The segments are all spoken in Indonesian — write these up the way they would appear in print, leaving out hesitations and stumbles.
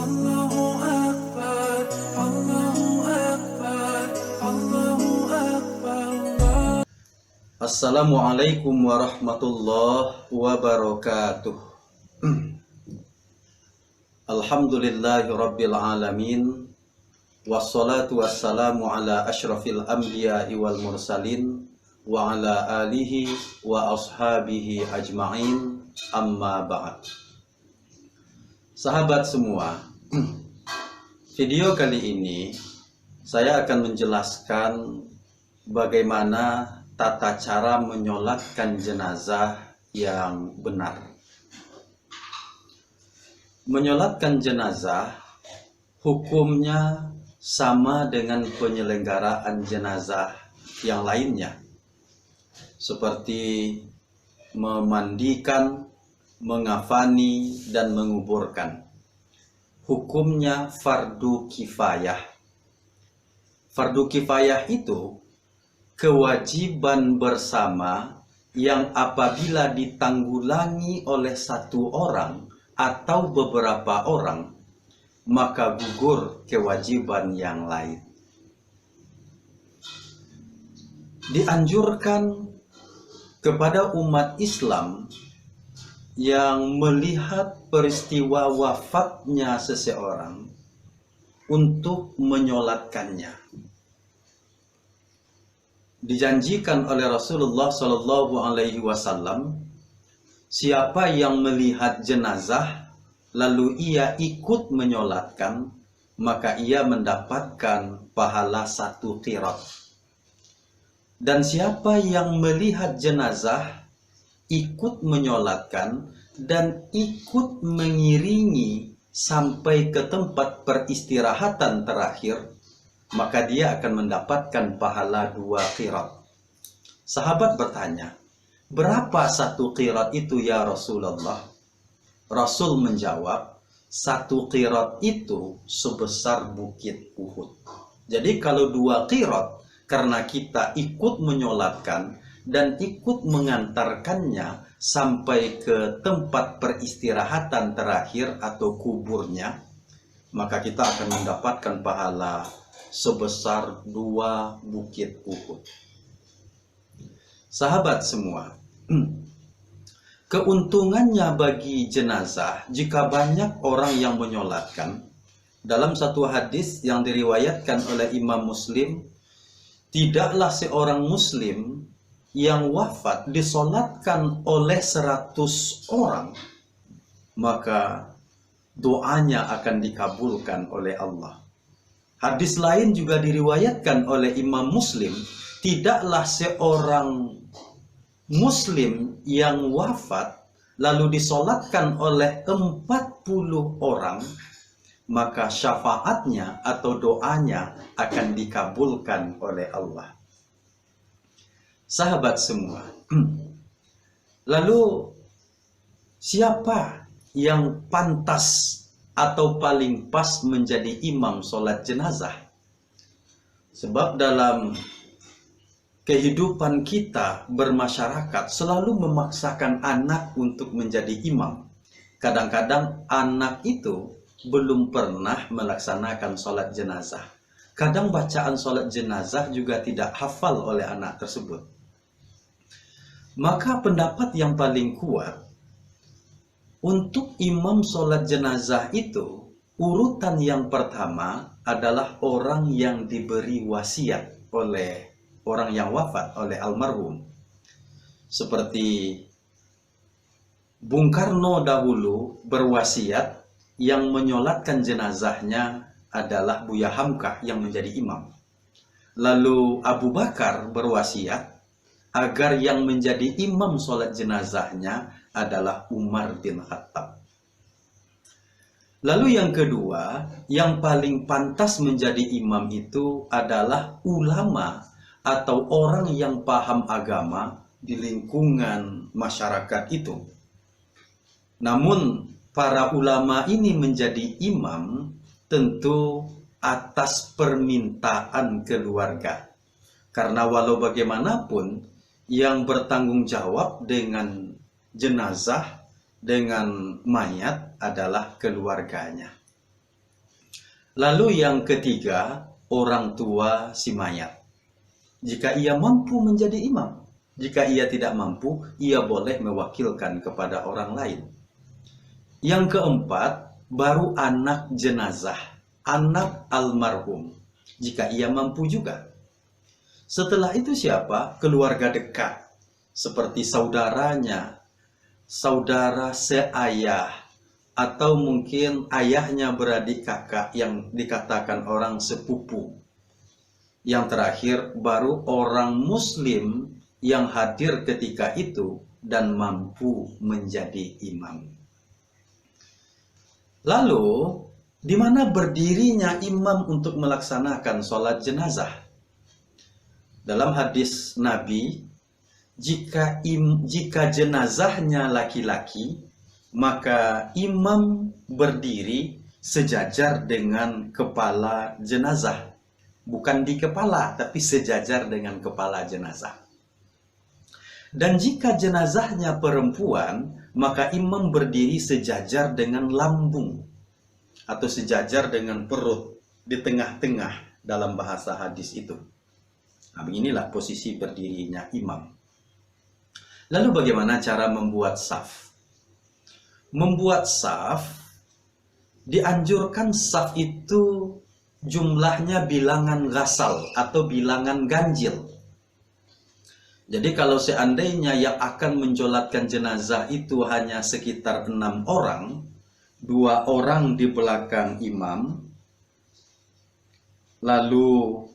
Allahu Akbar, Allahu Akbar, Allahu Akbar. Assalamualaikum warahmatullahi wabarakatuh. Alhamdulillahi rabbil alamin. Wassalatu wassalamu ala ashrafil anbiya'i wal mursalin wa ala alihi wa ashabihi ajma'in, amma ba'd. Sahabat semua, video kali ini saya akan menjelaskan bagaimana tata cara menyolatkan jenazah yang benar. Menyolatkan jenazah hukumnya sama dengan penyelenggaraan jenazah yang lainnya, seperti memandikan, mengafani, dan menguburkan. Hukumnya fardu kifayah. Fardu kifayah itu kewajiban bersama yang apabila ditanggulangi oleh satu orang atau beberapa orang, maka gugur kewajiban yang lain. Dianjurkan kepada umat Islam yang melihat peristiwa wafatnya seseorang untuk menyolatkannya. Dijanjikan oleh Rasulullah SAW, siapa yang melihat jenazah lalu ia ikut menyolatkan, maka ia mendapatkan pahala 1 qirat. Dan siapa yang melihat jenazah ikut menyolatkan dan ikut mengiringi sampai ke tempat peristirahatan terakhir, maka dia akan mendapatkan pahala 2 qirat. Sahabat bertanya, berapa 1 qirat itu ya Rasulullah? Rasul menjawab, 1 qirat itu sebesar bukit Uhud. Jadi kalau 2 qirat, karena kita ikut menyolatkan dan ikut mengantarkannya sampai ke tempat peristirahatan terakhir atau kuburnya, maka kita akan mendapatkan pahala sebesar 2 bukit Uhud. Sahabat semua, keuntungannya bagi jenazah jika banyak orang yang menyolatkan. Dalam satu hadis yang diriwayatkan oleh Imam Muslim, tidaklah seorang muslim yang wafat disolatkan oleh 100 orang, maka doanya akan dikabulkan oleh Allah. Hadis lain juga diriwayatkan oleh Imam Muslim, tidaklah seorang muslim yang wafat lalu disolatkan oleh 40 orang, maka syafaatnya atau doanya akan dikabulkan oleh Allah. Sahabat semua, lalu siapa yang pantas atau paling pas menjadi imam sholat jenazah? Sebab dalam kehidupan kita bermasyarakat selalu memaksakan anak untuk menjadi imam. Kadang-kadang anak itu belum pernah melaksanakan sholat jenazah. Kadang bacaan sholat jenazah juga tidak hafal oleh anak tersebut. Maka pendapat yang paling kuat, untuk imam sholat jenazah itu, urutan yang pertama adalah orang yang diberi wasiat oleh orang yang wafat, oleh almarhum. Seperti Bung Karno dahulu berwasiat, yang menyolatkan jenazahnya adalah Buya Hamka yang menjadi imam. Lalu Abu Bakar berwasiat agar yang menjadi imam sholat jenazahnya adalah Umar bin Khattab. Lalu yang kedua, yang paling pantas menjadi imam itu adalah ulama atau orang yang paham agama di lingkungan masyarakat itu. Namun para ulama ini menjadi imam tentu atas permintaan keluarga. Karena walau bagaimanapun yang bertanggung jawab dengan jenazah, dengan mayat adalah keluarganya. Lalu yang ketiga, orang tua si mayat. Jika ia mampu menjadi imam, jika ia tidak mampu, ia boleh mewakilkan kepada orang lain. Yang keempat, baru anak jenazah, anak almarhum, jika ia mampu juga. Setelah itu siapa? Keluarga dekat, seperti saudaranya, saudara seayah, atau mungkin ayahnya beradik kakak yang dikatakan orang sepupu. Yang terakhir, baru orang muslim yang hadir ketika itu dan mampu menjadi imam. Lalu, di mana berdirinya imam untuk melaksanakan sholat jenazah? Dalam hadis Nabi, jika jenazahnya laki-laki, maka imam berdiri sejajar dengan kepala jenazah. Bukan di kepala, tapi sejajar dengan kepala jenazah. Dan jika jenazahnya perempuan, maka imam berdiri sejajar dengan lambung atau sejajar dengan perut di tengah-tengah dalam bahasa hadis itu. Nah, beginilah posisi berdirinya imam. Lalu bagaimana cara membuat saf? Membuat saf, dianjurkan saf itu jumlahnya bilangan ghasal atau bilangan ganjil. Jadi kalau seandainya yang akan menjolatkan jenazah itu hanya sekitar 6 orang, 2 orang di belakang imam, lalu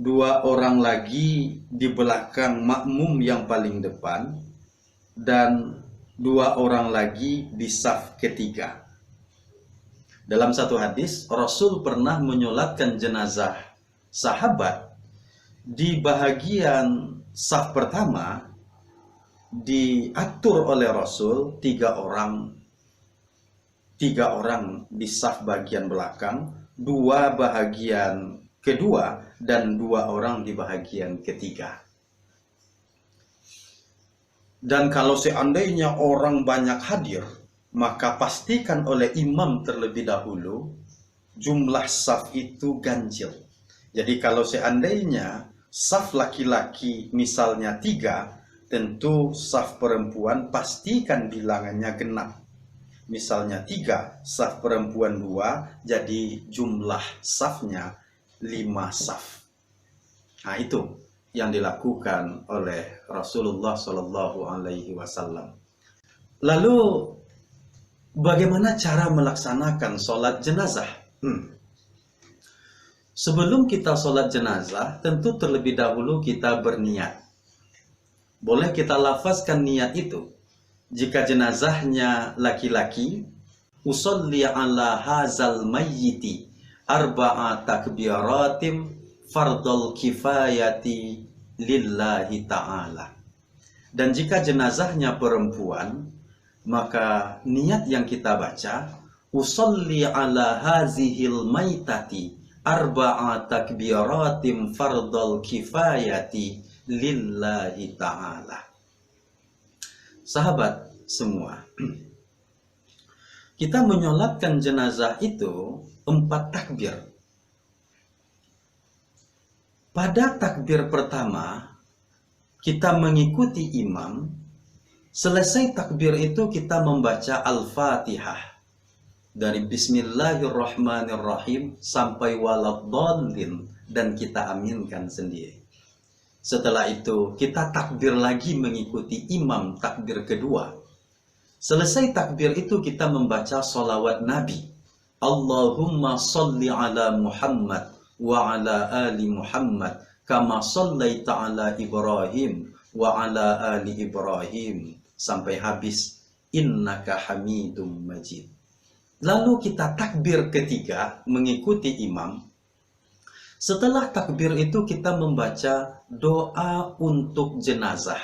2 orang lagi di belakang makmum yang paling depan, dan 2 orang lagi di saf ketiga. Dalam satu hadis, Rasul pernah menyolatkan jenazah sahabat di bahagian saf pertama, diatur oleh Rasul 3 orang di saf bagian belakang, 2 bahagian kedua, dan 2 orang di bahagian ketiga. Dan kalau seandainya orang banyak hadir, maka pastikan oleh imam terlebih dahulu jumlah saf itu ganjil. Jadi kalau seandainya saf laki-laki misalnya 3, tentu saf perempuan pastikan bilangannya genap. Misalnya 3, saf perempuan 2, jadi jumlah safnya 5 saf. Nah, itu yang dilakukan oleh Rasulullah Shallallahu Alaihi Wasallam. Lalu bagaimana cara melaksanakan sholat jenazah? Sebelum kita sholat jenazah, tentu terlebih dahulu kita berniat. Boleh kita lafazkan niat itu. Jika jenazahnya laki-laki, usolli ala hazal mayyiti arba'a takbiratim fardul kifayati lillahi ta'ala. Dan jika jenazahnya perempuan, maka niat yang kita baca, usolli ala hazihil maitati arba'a takbiratim fardul kifayati lillahi ta'ala. Sahabat semua, kita menyolatkan jenazah itu 4 takbir. Pada takbir pertama, kita mengikuti imam. Selesai takbir itu kita membaca Al-Fatihah. Dari Bismillahirrahmanirrahim sampai waladhdallin, dan kita aminkan sendiri. Setelah itu kita takbir lagi mengikuti imam takbir kedua. Selesai takbir itu kita membaca sholawat Nabi. Allahumma sholli ala Muhammad wa ala ali Muhammad kama shallaita ala Ibrahim wa ala ali Ibrahim, sampai habis innaka hamidum majid. Lalu kita takbir ketiga mengikuti imam. Setelah takbir itu kita membaca doa untuk jenazah.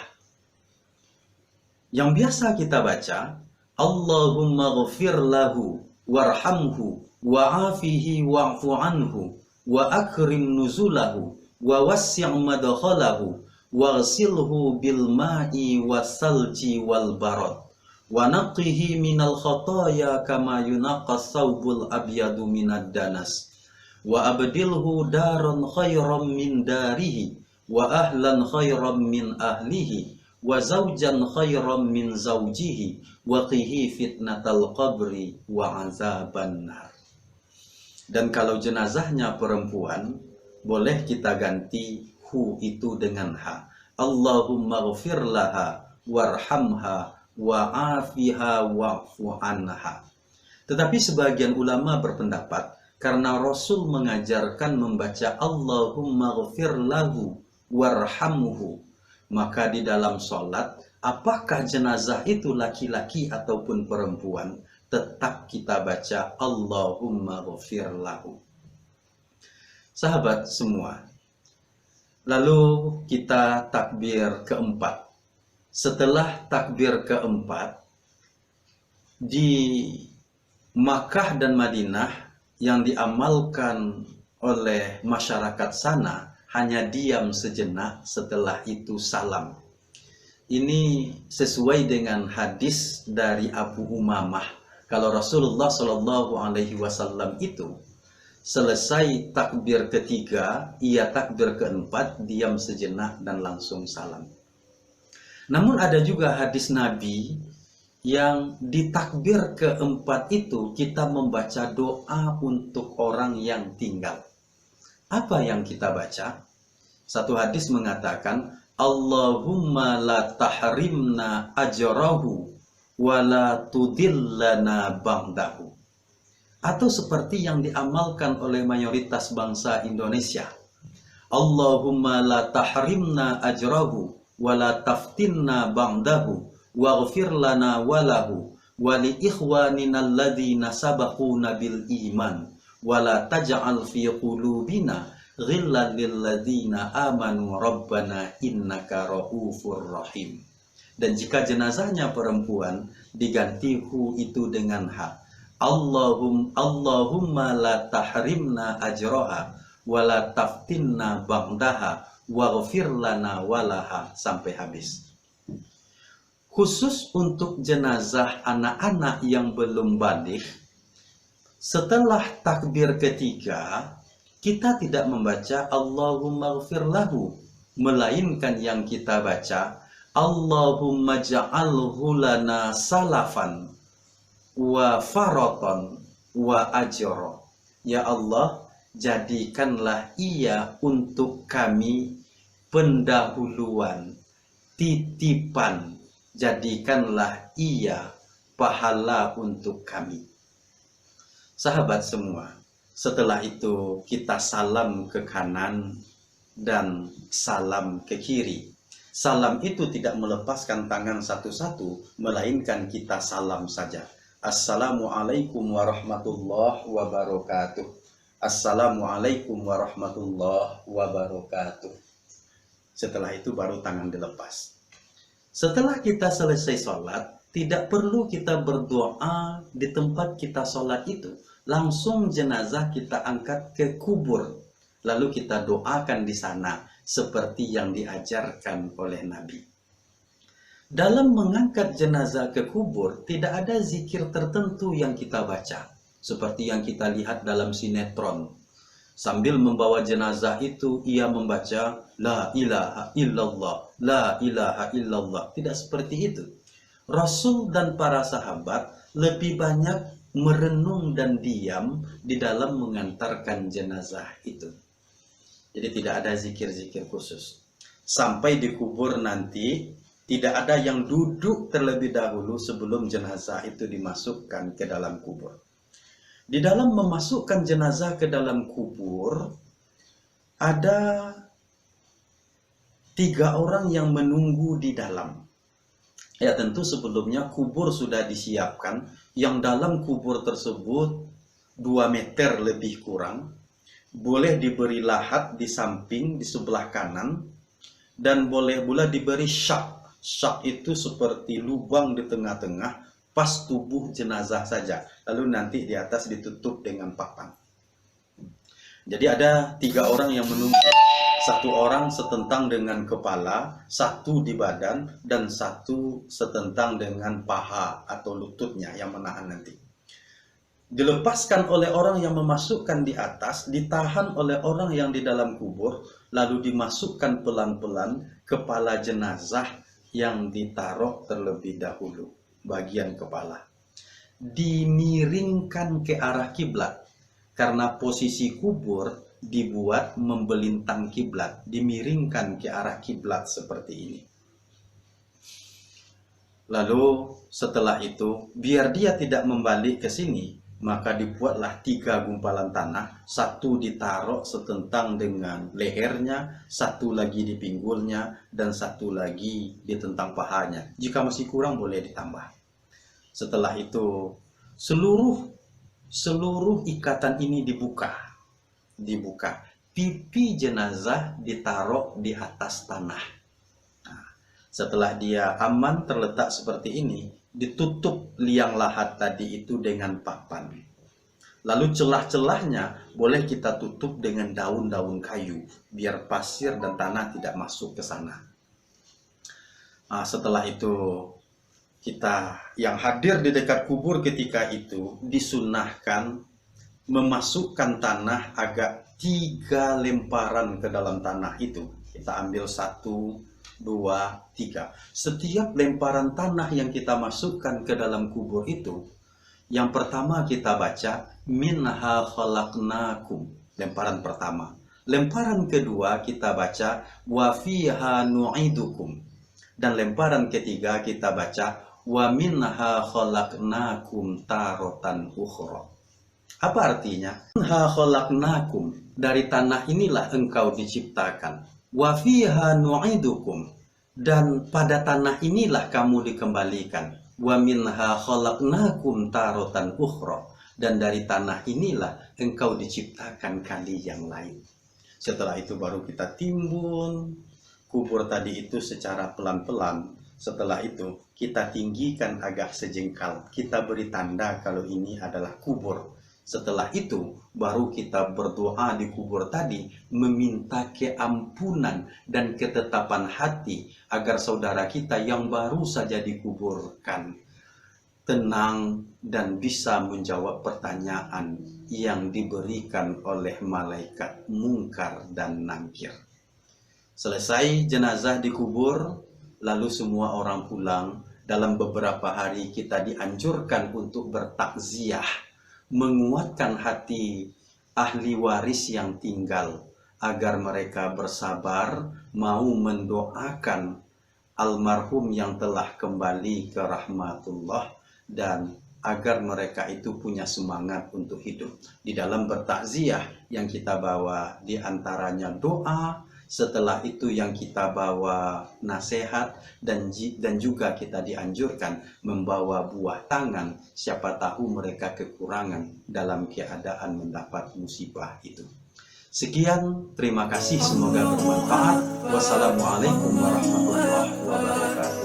Yang biasa kita baca, Allahumma ghafir lahu warhamhu wa'afihi wa'fu anhu wa akrim nuzulahu wa wassi' madkhalahu waghsilhu bil ma'i wasalji wal barad wa naqihi minal khataya kama yunaqqas thawbul abyadu minad danas wa abdilhu daron khairam min darihi wa ahlan khairam min ahlihi wa zaujan khairam min zaujihi wa qihi fitnatal qabri wa azaban nar. Dan kalau jenazahnya perempuan, boleh kita ganti hu itu dengan ha. Allahumma ghfir laha warhamha wa'afiha wa'fu anha. Tetapi sebagian ulama berpendapat karena Rasul mengajarkan membaca Allahumma ghfir lahu warhamhu, maka di dalam sholat apakah jenazah itu laki-laki ataupun perempuan, tetap kita baca Allahumma ghfir lahu. Sahabat semua, lalu kita takbir keempat. Setelah takbir keempat, di Makkah dan Madinah yang diamalkan oleh masyarakat sana hanya diam sejenak, setelah itu salam. Ini sesuai dengan hadis dari Abu Umamah. Kalau Rasulullah Shallallahu Alaihi Wasallam itu selesai takbir ketiga, ia takbir keempat, diam sejenak dan langsung salam. Namun ada juga hadis Nabi yang di takbir keempat itu kita membaca doa untuk orang yang tinggal. Apa yang kita baca? Satu hadis mengatakan, Allahumma la tahrimna ajrahu wa la tudillana ba'dahu. Atau seperti yang diamalkan oleh mayoritas bangsa Indonesia. Allahumma la tahrimna ajrahu wala taftinna ba'dahu waghfir lana walahu wa li ikhwanina alladhina sabaquna bil iman wala taj'al fi qulubina ghillan lil ladzina amanu rabbana innaka raufur rahim. Dan jika jenazahnya perempuan, diganti hu itu dengan ha. Allahumma la tahrimna ajraha wala taftinna ba'daha waghfir lana walaha, sampai habis. Khusus untuk jenazah anak-anak yang belum baligh, setelah takbir ketiga kita tidak membaca Allahumma ghfir lahu, melainkan yang kita baca Allahumma ja'alhu lana salafan wa faratan wa ajra. Ya Allah, jadikanlah ia untuk kami pendahuluan, titipan, jadikanlah ia pahala untuk kami. Sahabat semua, setelah itu kita salam ke kanan dan salam ke kiri. Salam itu tidak melepaskan tangan satu-satu, melainkan kita salam saja. Assalamualaikum warahmatullahi wabarakatuh. Assalamualaikum warahmatullahi wabarakatuh. Setelah itu baru tangan dilepas. Setelah kita selesai sholat, tidak perlu kita berdoa di tempat kita sholat itu. Langsung jenazah kita angkat ke kubur. Lalu kita doakan di sana seperti yang diajarkan oleh Nabi. Dalam mengangkat jenazah ke kubur, tidak ada zikir tertentu yang kita baca. Seperti yang kita lihat dalam sinetron. Sambil membawa jenazah itu, ia membaca La ilaha illallah, La ilaha illallah. Tidak seperti itu. Rasul dan para sahabat lebih banyak merenung dan diam di dalam mengantarkan jenazah itu. Jadi tidak ada zikir-zikir khusus. Sampai dikubur nanti, tidak ada yang duduk terlebih dahulu sebelum jenazah itu dimasukkan ke dalam kubur. Di dalam memasukkan jenazah ke dalam kubur, ada 3 orang yang menunggu di dalam. Ya tentu sebelumnya kubur sudah disiapkan, yang dalam kubur tersebut 2 meter lebih kurang, boleh diberi lahat di samping, di sebelah kanan, dan boleh pula diberi syak. Syak itu seperti lubang di tengah-tengah, pas tubuh jenazah saja. Lalu nanti di atas ditutup dengan papan. Jadi ada 3 orang yang menunggu. 1 orang setentang dengan kepala, 1 di badan, dan 1 setentang dengan paha atau lututnya yang menahan nanti. dilepaskan oleh orang yang memasukkan di atas, ditahan oleh orang yang di dalam kubur, lalu dimasukkan pelan-pelan kepala jenazah yang ditaruh terlebih dahulu, bagian kepala. Dimiringkan ke arah kiblat, karena posisi kubur dibuat membelintang kiblat, dimiringkan ke arah kiblat seperti ini. Lalu setelah itu, biar dia tidak membalik ke sini, maka dibuatlah 3 gumpalan tanah, satu ditaruh setentang dengan lehernya, satu lagi di pinggulnya, dan satu lagi di tentang pahanya. Jika masih kurang boleh ditambah. Setelah itu, seluruh ikatan ini dibuka. Pipi jenazah ditaruh di atas tanah. Setelah dia aman terletak seperti ini, ditutup liang lahat tadi itu dengan papan. Lalu celah-celahnya boleh kita tutup dengan daun-daun kayu, biar pasir dan tanah tidak masuk ke sana. Setelah itu, kita yang hadir di dekat kubur ketika itu disunahkan memasukkan tanah agak 3 lemparan ke dalam tanah itu. Kita ambil 1, 2, 3. Setiap lemparan tanah yang kita masukkan ke dalam kubur itu, yang pertama kita baca minha khalaqnakum, lemparan pertama. Lemparan kedua kita baca wa fiha nu'idukum, dan lemparan ketiga kita baca wa minha khalaqnakum taratan ukhra. Apa artinya? Minha khalaqnakum, dari tanah inilah engkau diciptakan. Wa fiha nu'idukum, dan pada tanah inilah kamu dikembalikan. Wa minha khalaqnakum taratan ukhra, dan dari tanah inilah engkau diciptakan kali yang lain. Setelah itu baru kita timbun kubur tadi itu secara pelan-pelan. Setelah itu kita tinggikan agak sejengkal, kita beri tanda kalau ini adalah kubur. Setelah itu baru kita berdoa di kubur tadi, meminta keampunan dan ketetapan hati agar saudara kita yang baru saja dikuburkan tenang dan bisa menjawab pertanyaan yang diberikan oleh malaikat Mungkar dan Nangkir. Selesai jenazah dikubur, lalu semua orang pulang. Dalam beberapa hari kita dianjurkan untuk bertakziah, menguatkan hati ahli waris yang tinggal agar mereka bersabar mau mendoakan almarhum yang telah kembali ke rahmatullah, dan agar mereka itu punya semangat untuk hidup. Di dalam bertakziah yang kita bawa diantaranya doa, setelah itu yang kita bawa nasihat, dan juga kita dianjurkan membawa buah tangan, siapa tahu mereka kekurangan dalam keadaan mendapat musibah itu. Sekian, terima kasih, semoga bermanfaat. Wassalamualaikum warahmatullahi wabarakatuh.